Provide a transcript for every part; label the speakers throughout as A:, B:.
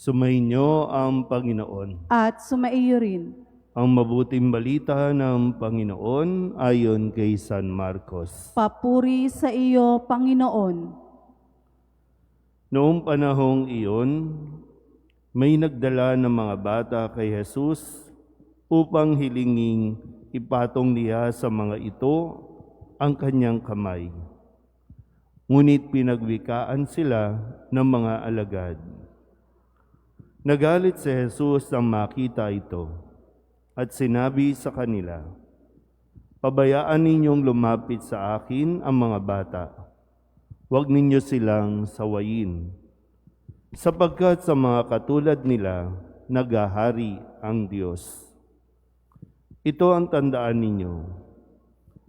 A: Sumainyo ang Panginoon.
B: At sumaiyo rin.
A: Ang mabuting balita ng Panginoon ayon kay San Marcos.
B: Papuri sa iyo, Panginoon.
A: Noong panahong iyon, may nagdala ng mga bata kay Jesus upang hilinging ipatong niya sa mga ito ang kanyang kamay. Ngunit pinagwikaan sila ng mga alagad. Nagalit si Jesus nang makita ito at sinabi sa kanila, "Pabayaan ninyong lumapit sa akin ang mga bata. Huwag ninyo silang sawayin, sapagkat sa mga katulad nila naghahari ang Diyos. Ito ang tandaan ninyo.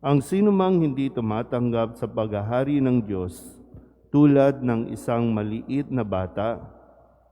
A: Ang sinumang hindi tumatanggap sa paghahari ng Diyos tulad ng isang maliit na bata,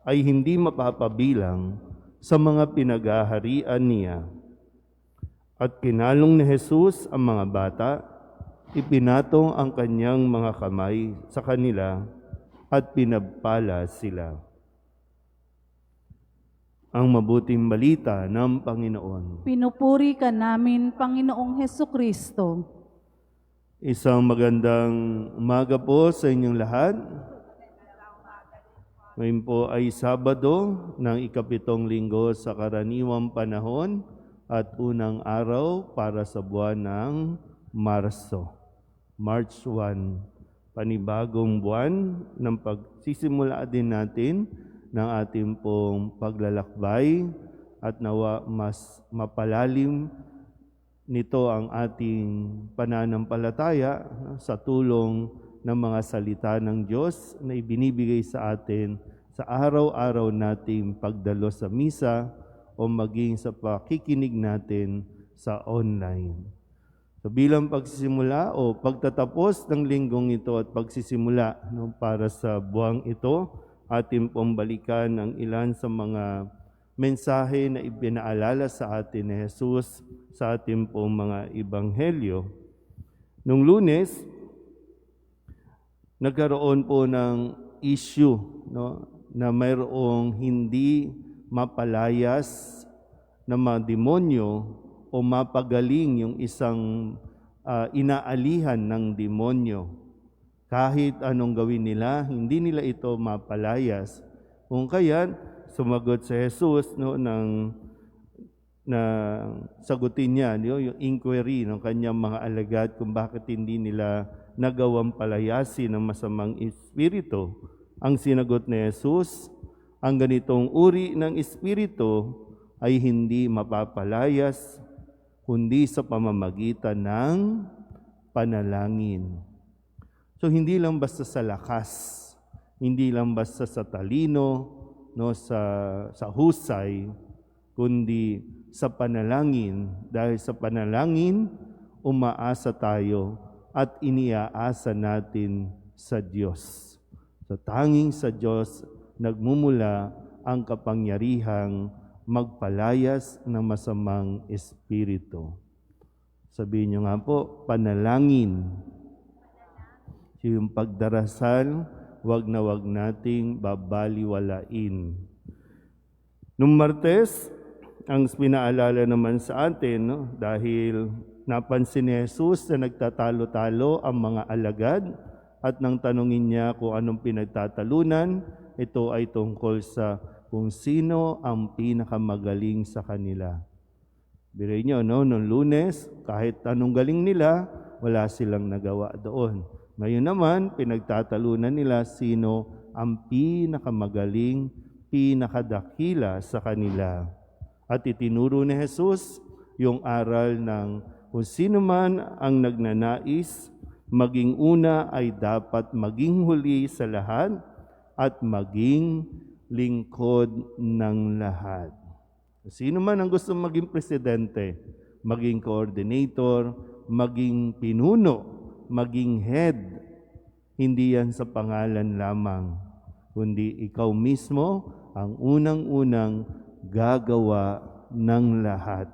A: ay hindi mapapabilang sa mga pinaghaharian niya." At kinalong ni Jesus ang mga bata, ipinatong ang kanyang mga kamay sa kanila at pinagpala sila. Ang mabuting balita ng Panginoon.
B: Pinupuri ka namin, Panginoong Hesukristo.
A: Isang magandang umaga po sa inyong lahat. Ngayon po ay Sabado ng ikapitong linggo sa karaniwang panahon at unang araw para sa buwan ng Marso. March 1, panibagong buwan ng pagsisimula din natin ng ating pong paglalakbay at nawa mas mapalalim nito ang ating pananampalataya sa tulong ng mga salita ng Diyos na ibinibigay sa atin sa araw-araw nating pagdalo sa misa o maging sa pakikinig natin sa online. So bilang pagsisimula o pagtatapos ng linggong ito at pagsisimula para sa buwang ito, ating pong balikan ang ilan sa mga mensahe na ibinaalala sa atin ni Jesus sa ating pong mga ebanghelyo. Nung Lunes, nagkaroon po ng issue na mayroong hindi mapalayas na mga demonyo o mapagaling yung isang inaalihan ng demonyo. Kahit anong gawin nila, hindi nila ito mapalayas. Kung kaya, sumagot si Jesus na sagutin niya yung inquiry ng kanyang mga alagad kung bakit hindi nila nagawang palayasin ng masamang espiritu. Ang sinagot ni Jesus, ang ganitong uri ng espiritu ay hindi mapapalayas kundi sa pamamagitan ng panalangin. So hindi lang basta sa lakas, hindi lang basta sa talino, sa husay, kundi sa panalangin. Dahil sa panalangin, umaasa tayo at iniaasa natin sa Diyos. So tanging sa Diyos nagmumula ang kapangyarihang magpalayas ng masamang espiritu. Sabihin niyo nga po, panalangin. Yung pagdarasal, wag na wag nating babaliwalain. Nung Martes, ang pinaalala naman sa atin, dahil napansin ni Jesus na nagtatalo-talo ang mga alagad at nang tanungin niya kung anong pinagtatalunan, ito ay tungkol sa kung sino ang pinakamagaling sa kanila. Biruin niyo, noong Lunes, kahit anong galing nila, wala silang nagawa doon. Ngayon naman, pinagtatalunan nila sino ang pinakamagaling, pinakadakila sa kanila. At itinuro ni Jesus yung aral ng kung sino man ang nagnanais, maging una ay dapat maging huli sa lahat at maging lingkod ng lahat. Sino man ang gusto maging presidente, maging coordinator, maging pinuno, maging head, hindi yan sa pangalan lamang, kundi ikaw mismo ang unang-unang gagawa ng lahat.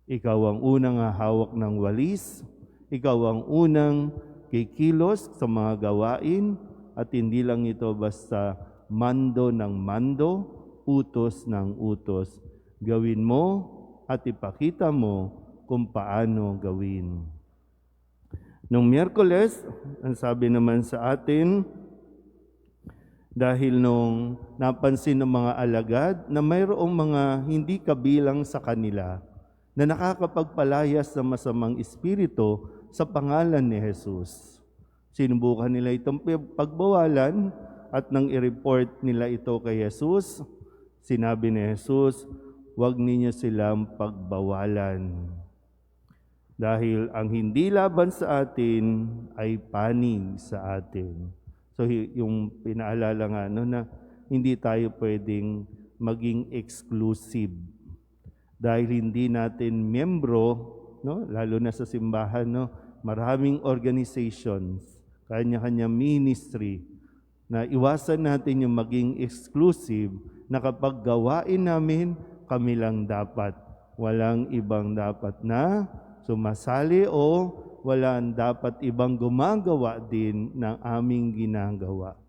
A: Ikaw ang unang hawak ng walis, ikaw ang unang kikilos sa mga gawain, at hindi lang ito basta mando ng mando, utos ng utos. Gawin mo at ipakita mo kung paano gawin. Nung Miyerkules, ang sabi naman sa atin, dahil nung napansin ng mga alagad na mayroong mga hindi kabilang sa kanila na nakakapagpalayas ng masamang espiritu sa pangalan ni Jesus. Sinubukan nila itong pagbawalan at nang i-report nila ito kay Jesus, sinabi ni Jesus, huwag ninyo silang pagbawalan. Dahil ang hindi laban sa atin ay panig sa atin. So yung pinaalala nga na hindi tayo pwedeng maging exclusive. Dahil hindi natin miyembro, lalo na sa simbahan, maraming organizations, kanya-kanya ministry, na iwasan natin yung maging exclusive na kapag gawain namin, kami lang dapat. Walang ibang dapat na sumasali o walang dapat ibang gumagawa din ng aming ginagawa.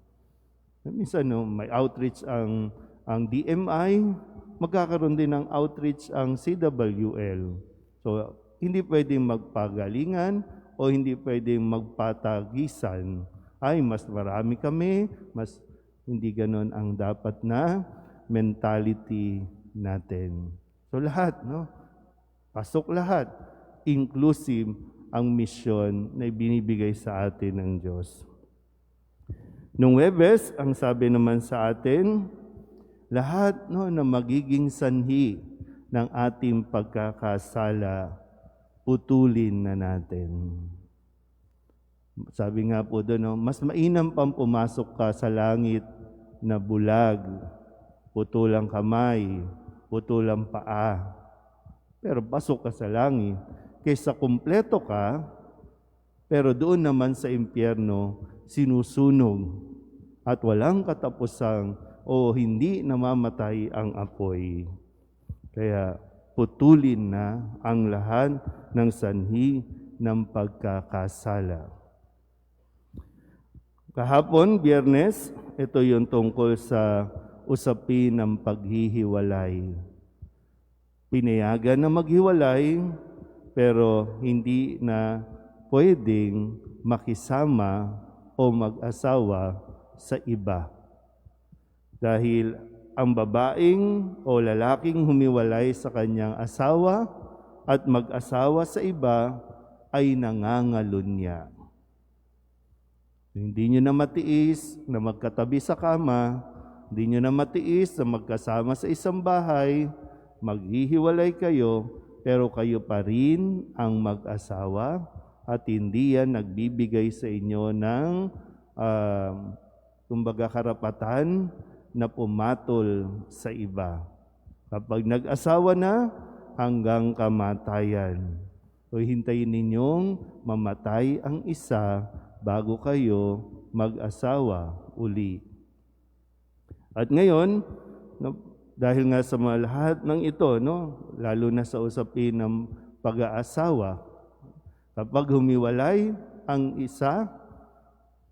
A: Minsan may outreach ang DMI, magkakaroon din ng outreach ang CWL. So, hindi pwedeng magpagalingan o hindi pwedeng magpatagisan. Ay, mas marami kami, mas hindi ganon ang dapat na mentality natin. So lahat, pasok lahat. Inclusive ang misyon na ibinibigay sa atin ng Diyos. Nung Huwebes, ang sabi naman sa atin, lahat na magiging sanhi ng ating pagkakasala, putulin na natin. Sabi nga po doon, mas mainam pang pumasok ka sa langit na bulag, putulang kamay, putulang paa. Pero pasok ka sa langit, kaysa kumpleto ka, pero doon naman sa impyerno, sinusunog at walang katapusang o hindi namamatay ang apoy. Kaya putulin na ang lahat ng sanhi ng pagkakasala. Kahapon, Biyernes, ito yung tungkol sa usapin ng paghihiwalay. Pinayagan na maghiwalay, pero hindi na pwedeng makisama o mag-asawa sa iba. Dahil ang babaeng o lalaking humiwalay sa kanyang asawa at mag-asawa sa iba ay nangangalunya. Hindi nyo na matiis na magkatabi sa kama, hindi nyo na matiis na magkasama sa isang bahay, maghihiwalay kayo, pero kayo pa rin ang mag-asawa at hindi yan nagbibigay sa inyo ng kumbaga karapatan na pumatol sa iba. Kapag nag-asawa na, hanggang kamatayan. O hintayin ninyong mamatay ang isa bago kayo mag-asawa uli. At ngayon, dahil nga sa mga lahat ng ito, lalo na sa usapin ng pag-aasawa, kapag humiwalay ang isa,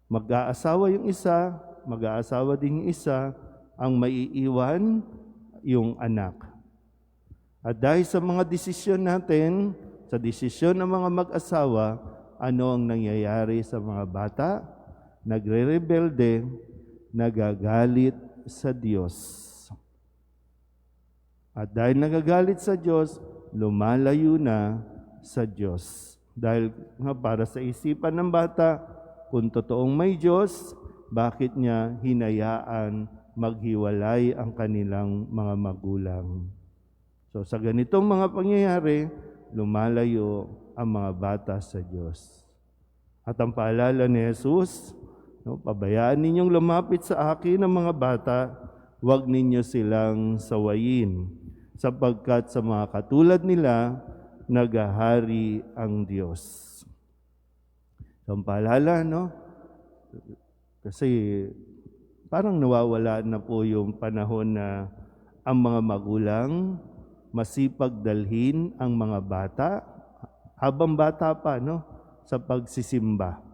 A: mag-aasawa yung isa, mag-aasawa din yung isa, ang maiiwan yung anak. At dahil sa mga desisyon natin, sa desisyon ng mga mag-asawa, ano ang nangyayari sa mga bata? Nagre-rebelde, nagagalit sa Diyos. At dahil nagagalit sa Diyos, lumalayo na sa Diyos. Dahil para sa isipan ng bata, kung totoong may Diyos, bakit niya hinayaan maghiwalay ang kanilang mga magulang? So sa ganitong mga pangyayari, lumalayo ang mga bata sa Diyos. At ang paalala ni Jesus, pabayaan ninyong lumapit sa akin ang mga bata, huwag ninyo silang sawayin, sapagkat sa mga katulad nila, naghahari ang Diyos. So ang paalala, kasi parang nawawala na po yung panahon na ang mga magulang masipag dalhin ang mga bata, habang bata pa, sa pagsisimba.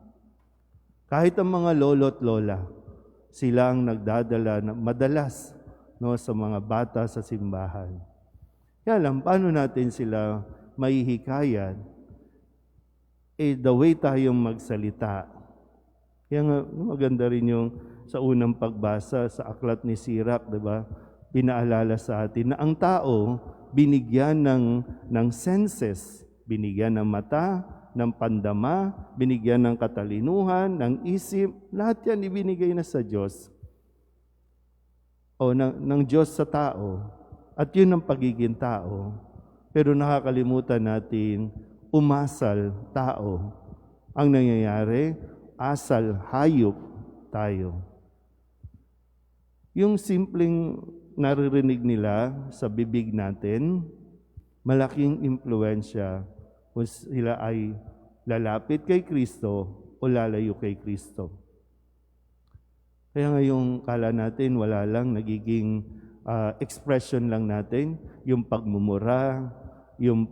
A: Kahit ang mga lolo't lola, sila ang nagdadala na madalas, no, sa mga bata sa simbahan. Kaya lang, paano natin sila mahihikayat? The way tayong magsalita. Kaya nga, maganda rin yung sa unang pagbasa sa aklat ni Sirach, di ba? Pinaalala sa atin na ang tao binigyan ng senses, binigyan ng mata, ng pandama, binigyan ng katalinuhan, ng isip, lahat yan ibinigay na sa Diyos. O ng Diyos sa tao. At yun ang pagiging tao. Pero nakakalimutan natin, umasal tao. Ang nangyayari, asal hayop tayo. Yung simpleng naririnig nila sa bibig natin, malaking impluensya kung sila ay lalapit kay Kristo o lalayo kay Kristo. Kaya ngayong kala natin, wala lang, nagiging expression lang natin, yung pagmumura, yung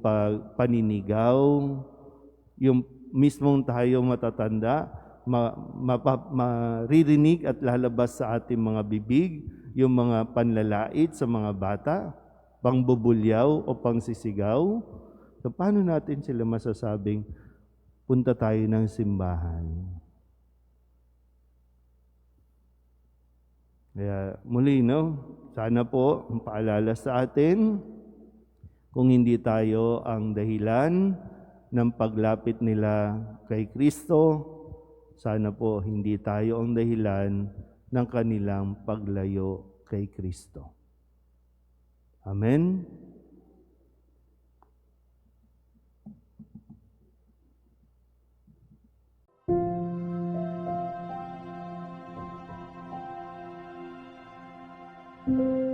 A: paninigaw, yung mismong tayo matatanda, maririnig at lalabas sa ating mga bibig, yung mga panlalait sa mga bata, pangbubulyaw o pangsisigaw. So, paano natin sila masasabing, punta tayo ng simbahan? Kaya muli, no? Sana po, ang paalala sa atin, kung hindi tayo ang dahilan ng paglapit nila kay Kristo, sana po hindi tayo ang dahilan ng kanilang paglayo kay Kristo. Amen?
C: Thank you.